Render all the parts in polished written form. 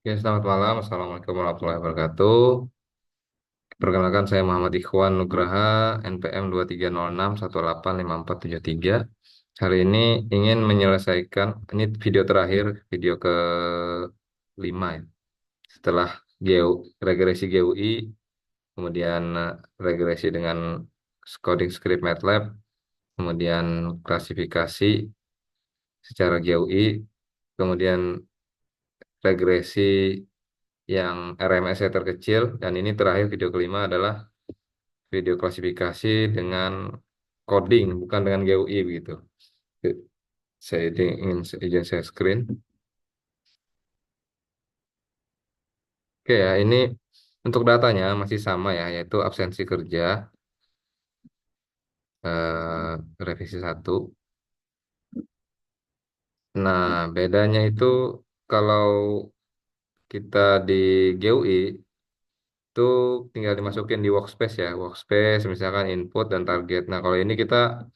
Ya, selamat malam. Assalamualaikum warahmatullahi wabarakatuh. Perkenalkan saya Muhammad Ikhwan Nugraha, NPM 2306185473. Hari ini ingin menyelesaikan, ini video terakhir, video ke 5 ya. Setelah regresi GUI, kemudian regresi dengan coding script MATLAB, kemudian klasifikasi secara GUI, kemudian regresi yang RMS-nya terkecil, dan ini terakhir video kelima adalah video klasifikasi dengan coding bukan dengan GUI begitu. Saya ingin izin share screen. Oke ya, ini untuk datanya masih sama ya, yaitu absensi kerja revisi satu. Nah, bedanya itu kalau kita di GUI itu tinggal dimasukin di workspace ya, workspace misalkan input dan target. Nah, kalau ini kita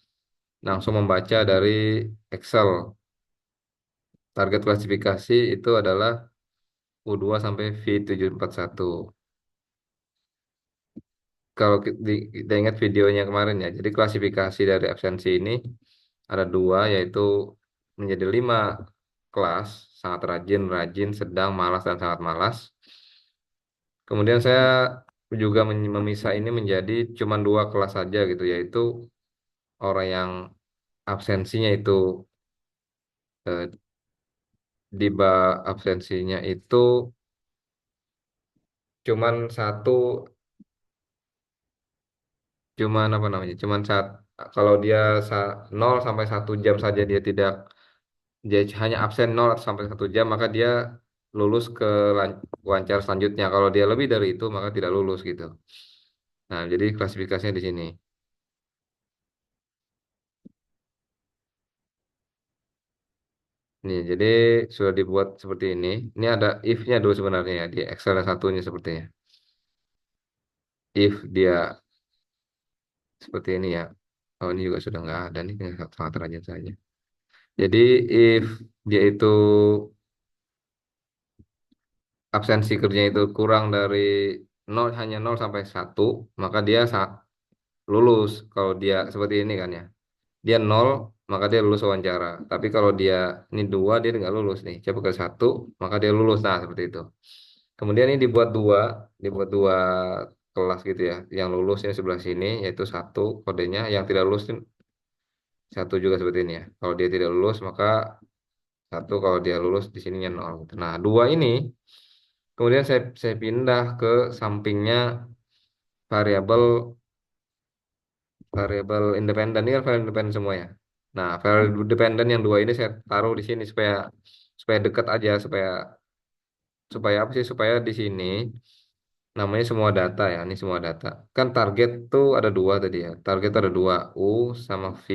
langsung membaca dari Excel. Target klasifikasi itu adalah U2 sampai V741. Kalau kita ingat videonya kemarin ya, jadi klasifikasi dari absensi ini ada dua, yaitu menjadi 5 kelas: sangat rajin, rajin, sedang, malas, dan sangat malas. Kemudian saya juga memisah ini menjadi cuma 2 kelas saja gitu, yaitu orang yang absensinya itu eh, absensinya itu cuman satu, cuman apa namanya, cuman saat kalau dia 0 sampai 1 jam saja dia hanya absen 0 sampai 1 jam, maka dia lulus ke wawancara selanjutnya. Kalau dia lebih dari itu maka tidak lulus gitu. Nah, jadi klasifikasinya di sini. Nih, jadi sudah dibuat seperti ini. Ini ada if-nya dulu sebenarnya ya, di Excel yang satunya sepertinya. If dia seperti ini ya. Oh, ini juga sudah nggak ada nih, tinggal sangat rajin saja. Jadi if dia itu absensi kerjanya itu kurang dari hanya 0 sampai 1, maka dia lulus. Kalau dia seperti ini kan ya, dia 0 maka dia lulus wawancara. Tapi kalau dia ini 2 dia nggak lulus nih, coba ke 1 maka dia lulus. Nah, seperti itu. Kemudian ini dibuat dua kelas gitu ya, yang lulusnya sebelah sini yaitu satu kodenya, yang tidak lulus ini satu juga seperti ini ya. Kalau dia tidak lulus maka satu, kalau dia lulus di sininya 0 gitu. Nah, dua ini kemudian saya pindah ke sampingnya variabel variabel independen. Ini kan variabel independen semua ya. Nah, variabel independen yang dua ini saya taruh di sini supaya supaya dekat aja, supaya supaya apa sih? Supaya di sini namanya semua data ya. Ini semua data. Kan target tuh ada dua tadi ya. Target ada dua, U sama V.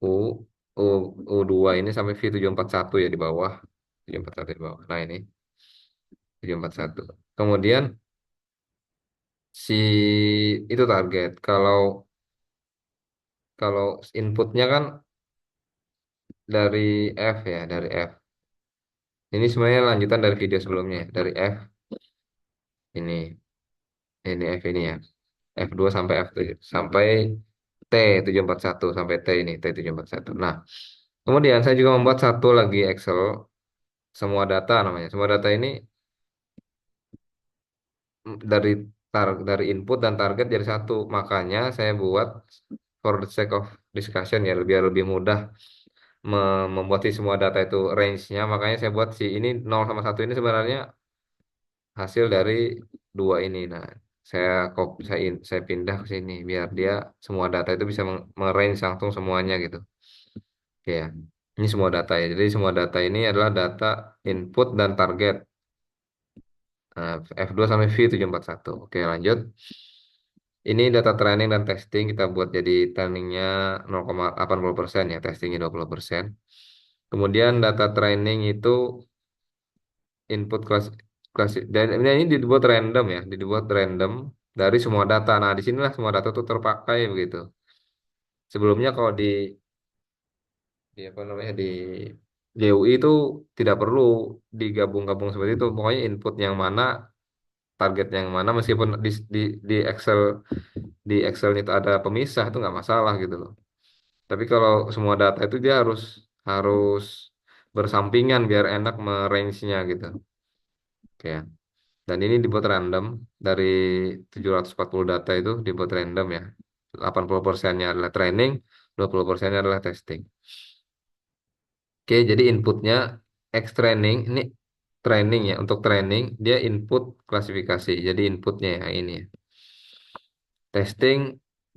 U U U2 ini sampai V741 ya di bawah. 741 di bawah. Nah, ini 741. Kemudian si itu target. Kalau kalau inputnya kan dari F ya, dari F. Ini sebenarnya lanjutan dari video sebelumnya ya. Dari F ini F ini ya. F2 sampai F7 sampai T741 sampai T ini T741. Nah, kemudian saya juga membuat satu lagi Excel semua data namanya. Semua data ini dari dari input dan target jadi satu. Makanya saya buat for the sake of discussion ya, biar lebih mudah membuat si semua data itu range-nya. Makanya saya buat si ini 0 sama 1 ini sebenarnya hasil dari dua ini. Nah, saya pindah ke sini biar dia semua data itu bisa merange langsung semuanya gitu. Oke ya. Ini semua data ya. Jadi semua data ini adalah data input dan target. Nah, F2 sampai V741. Oke, lanjut. Ini data training dan testing kita buat jadi trainingnya 0,80% ya, testingnya 20%. Kemudian data training itu input kelas dan ini dibuat random ya, dibuat random dari semua data. Nah, di sinilah semua data itu terpakai begitu. Sebelumnya kalau di apa namanya GUI itu tidak perlu digabung-gabung seperti itu. Pokoknya input yang mana, target yang mana, meskipun di Excel di Excel itu ada pemisah itu nggak masalah gitu loh. Tapi kalau semua data itu dia harus harus bersampingan biar enak merange-nya gitu. Oke. Dan ini dibuat random dari 740 data itu dibuat random ya. 80%-nya adalah training, 20%-nya adalah testing. Oke, jadi inputnya X training ini training ya. Untuk training dia input klasifikasi. Jadi inputnya ya ini ya. Testing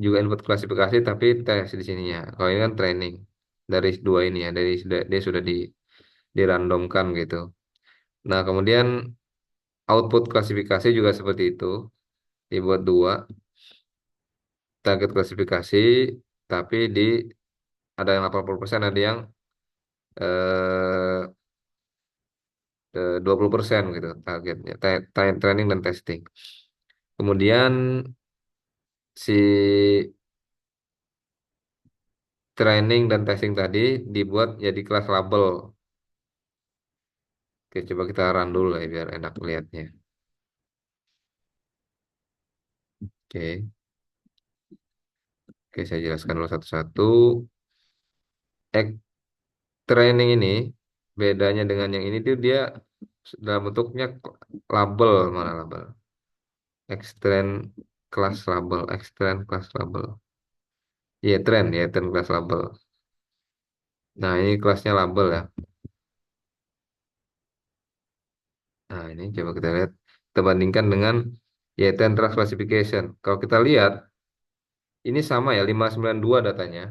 juga input klasifikasi tapi tes di sininya. Kalau ini kan training dari dua ini ya. Dari dia sudah dirandomkan gitu. Nah, kemudian output klasifikasi juga seperti itu. Dibuat dua target klasifikasi tapi ada yang 80%, ada yang eh 20% gitu targetnya. Training dan testing. Kemudian si training dan testing tadi dibuat jadi kelas label. Oke, coba kita run dulu ya biar enak lihatnya. Oke, oke saya jelaskan dulu satu-satu. Ek- Training ini bedanya dengan yang ini tuh dia dalam bentuknya label, mana label? Extend class label, extend class label. Iya, trend class label. Nah, ini kelasnya label ya. Nah, ini coba kita lihat, kita bandingkan dengan YTN Trust Classification. Kalau kita lihat, ini sama ya, 592 datanya.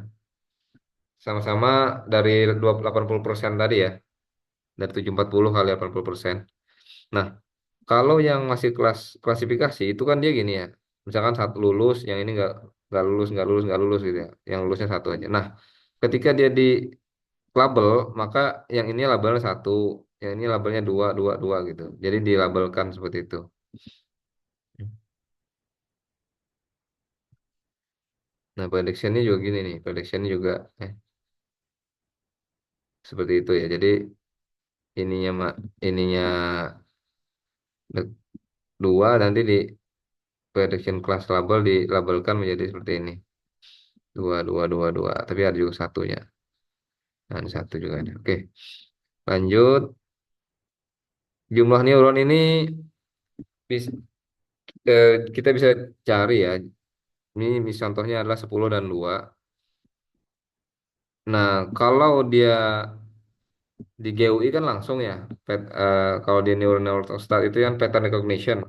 Sama-sama dari 80% tadi ya, dari 740 kali 80%. Nah, kalau yang masih kelas klasifikasi, itu kan dia gini ya. Misalkan satu lulus, yang ini nggak lulus gitu ya. Yang lulusnya satu aja. Nah, ketika dia di label, maka yang ini labelnya satu, yang ini labelnya dua, dua, dua gitu. Jadi dilabelkan seperti itu. Nah, predictionnya juga gini nih, predictionnya juga eh, seperti itu ya. Jadi ininya ininya de- dua, nanti di prediction class label dilabelkan menjadi seperti ini. Dua, dua, dua, dua. Tapi ada juga satunya. Nah, ini satu juga ada. Oke, lanjut. Jumlah neuron ini kita bisa cari ya. Contohnya adalah 10 dan 2. Nah, kalau dia di GUI kan langsung ya. Kalau di neural network start itu kan pattern recognition.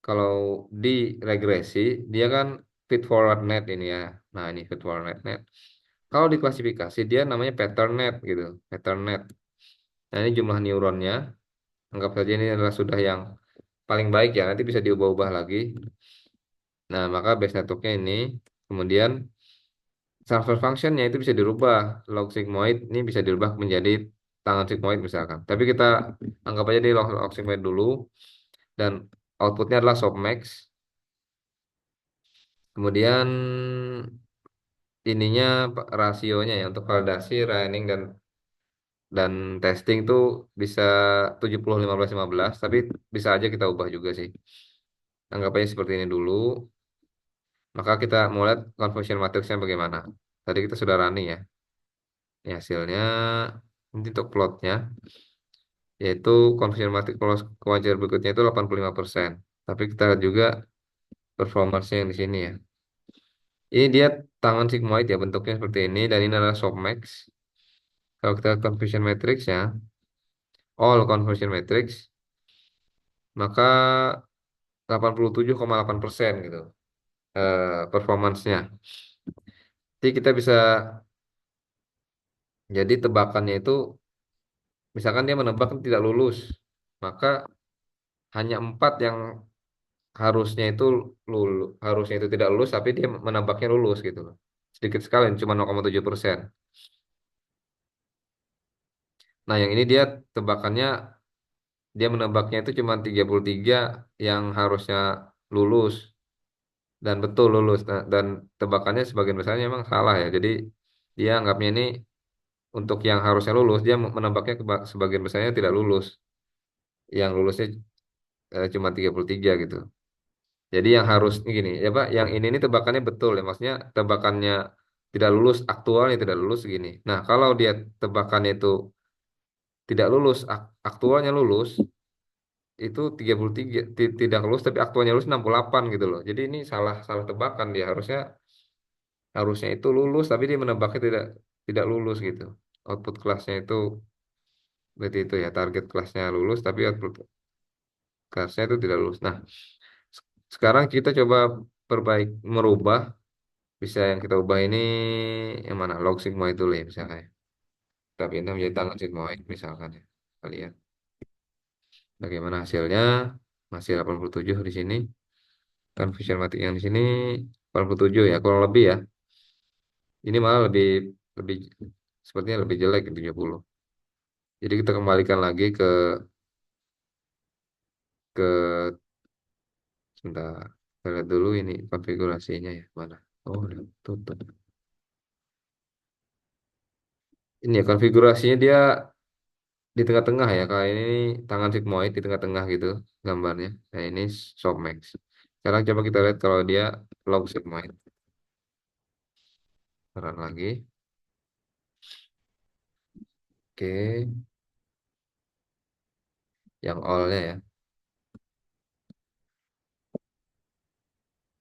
Kalau di regresi dia kan feed forward net ini ya. Nah, ini feed forward net. Kalau di klasifikasi dia namanya pattern net gitu, pattern net. Nah, ini jumlah neuronnya. Anggap saja ini adalah sudah yang paling baik ya. Nanti bisa diubah-ubah lagi. Nah, maka base networknya ini. Kemudian transfer functionnya itu bisa dirubah. Log sigmoid ini bisa dirubah menjadi tangan sigmoid misalkan. Tapi kita anggap aja di log sigmoid dulu. Dan outputnya adalah softmax. Kemudian ininya rasionya ya untuk validasi, running dan testing tuh bisa 70 15 15, tapi bisa aja kita ubah juga sih. Anggap aja seperti ini dulu. Maka kita mau lihat conversion matrixnya bagaimana. Tadi kita sudah running ya. Ini hasilnya ini untuk plotnya yaitu conversion matrix polos kewajaran berikutnya itu 85%. Tapi kita lihat juga performance yang di sini ya. Ini dia tangan sigmoid ya bentuknya seperti ini dan ini adalah softmax. Kalau kita lihat conversion matrix ya, all conversion matrix, maka 87,8% gitu performancenya. Jadi kita bisa jadi tebakannya itu misalkan dia menebak tidak lulus, maka hanya 4 yang harusnya itu tidak lulus tapi dia menebaknya lulus gitu loh. Sedikit sekali cuma 0,7%. Nah, yang ini dia tebakannya dia menebaknya itu cuma 33 yang harusnya lulus dan betul lulus. Nah, dan tebakannya sebagian besarnya memang salah ya. Jadi dia anggapnya ini untuk yang harusnya lulus dia menebaknya sebagian besarnya tidak lulus. Yang lulusnya cuma 33 gitu. Jadi yang harus gini, ya Pak, yang ini tebakannya betul ya, maksudnya tebakannya tidak lulus, aktualnya tidak lulus gini. Nah, kalau dia tebakannya itu tidak lulus, aktualnya lulus, itu 33 tidak lulus tapi aktualnya lulus 68 gitu loh. Jadi ini salah salah tebakan dia harusnya harusnya itu lulus tapi dia menebaknya tidak lulus gitu. Output kelasnya itu berarti itu ya target kelasnya lulus tapi output kelasnya itu tidak lulus. Nah, sekarang kita coba merubah. Bisa yang kita ubah ini yang mana? Log sigmoid dulu ya misalnya. Kita pindah menjadi tanggal sigmoid misalkan ya. Kita lihat bagaimana hasilnya. Masih 87 di sini. Confusion matic yang di sini 87 ya, kurang lebih ya. Ini malah lebih lebih sepertinya lebih jelek 70. Jadi kita kembalikan lagi ke sebentar. Kita lihat dulu ini konfigurasinya ya, mana? Oh, udah tutup. Ini ya konfigurasinya dia di tengah-tengah ya. Kalau ini tangan sigmoid di tengah-tengah gitu gambarnya. Nah, ini softmax. Sekarang coba kita lihat kalau dia log sigmoid. Run lagi. Oke, yang all-nya ya.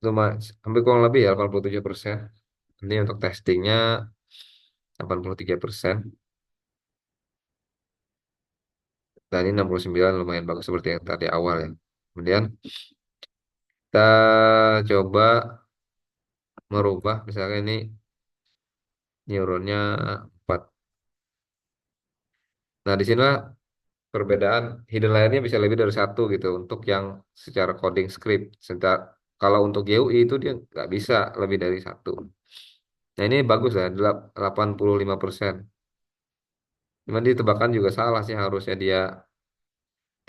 Cuma hampir kurang lebih ya 87%. Ini untuk testingnya 83%. Dan ini 69 lumayan bagus seperti yang tadi awal ya. Kemudian kita coba merubah misalnya ini neuronnya 4. Nah, di sinilah perbedaan hidden layernya bisa lebih dari satu gitu untuk yang secara coding script. Kalau untuk GUI itu dia nggak bisa lebih dari satu. Nah, ini bagus ya, 85%. Cuman ditebakan juga salah sih,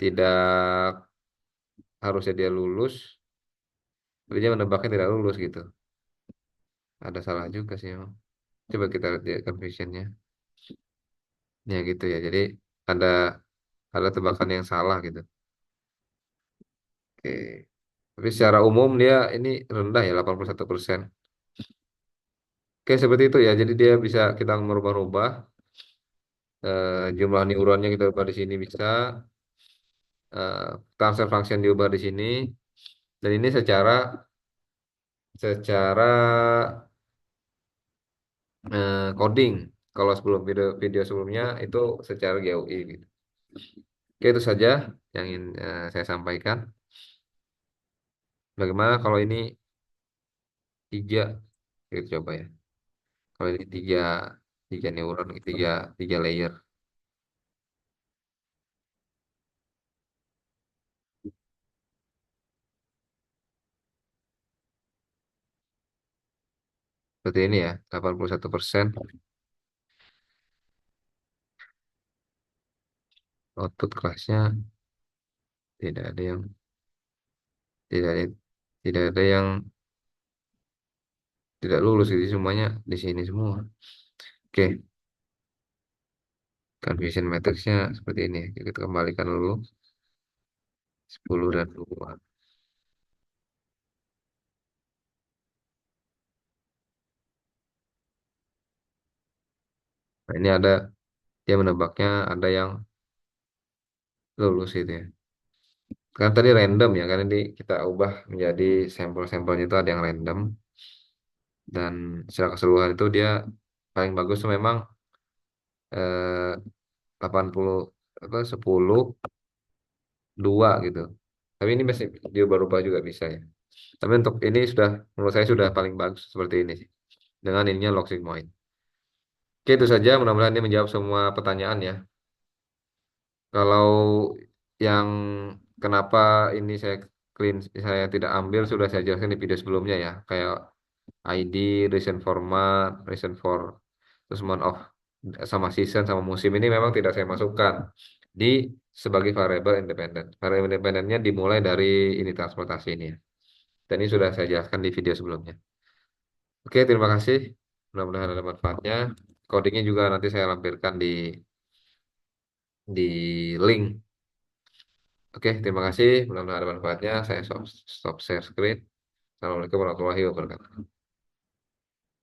tidak harusnya dia lulus, tapi dia menebaknya tidak lulus gitu. Ada salah juga sih emang. Coba kita lihat ya confusionnya. Ya gitu ya. Jadi ada ada tebakan yang salah gitu. Oke. Tapi secara umum dia ini rendah ya 81%. Oke, seperti itu ya. Jadi dia bisa kita merubah-rubah jumlah neuronnya kita ubah di sini bisa transfer function diubah di sini dan ini secara coding. Kalau sebelum video video sebelumnya itu secara GUI gitu. Oke, itu saja yang ingin saya sampaikan. Bagaimana kalau ini tiga, kita coba ya. Kalau ini tiga neuron, tiga layer. Seperti ini ya, 81%. Output kelasnya tidak ada yang tidak ada, tidak ada yang tidak lulus, jadi semuanya di sini semua. Oke, confusion matrixnya seperti ini. Kita kembalikan dulu 10 dan 2. Nah, ini ada dia menebaknya ada yang lulus itu ya. Kan tadi random ya, karena ini kita ubah menjadi sampel-sampelnya itu ada yang random dan secara keseluruhan itu dia paling bagus tuh memang eh, 80 apa 10 2 gitu. Tapi ini masih diubah-ubah juga bisa ya. Tapi untuk ini sudah menurut saya sudah paling bagus seperti ini sih. Dengan ininya log sigmoid. Oke, itu saja. Mudah-mudahan ini menjawab semua pertanyaan ya. Kalau yang kenapa ini saya tidak ambil sudah saya jelaskan di video sebelumnya ya. Kayak ID, reason format, reason for terus month of sama season sama musim ini memang tidak saya masukkan di sebagai variabel independen. Variabel independennya dimulai dari ini transportasi ini ya. Dan ini sudah saya jelaskan di video sebelumnya. Oke, terima kasih. Mudah-mudahan ada manfaatnya. codingnya juga nanti saya lampirkan di link. Oke, terima kasih. Mudah-mudahan ada manfaatnya. Saya stop share screen. Assalamualaikum warahmatullahi wabarakatuh.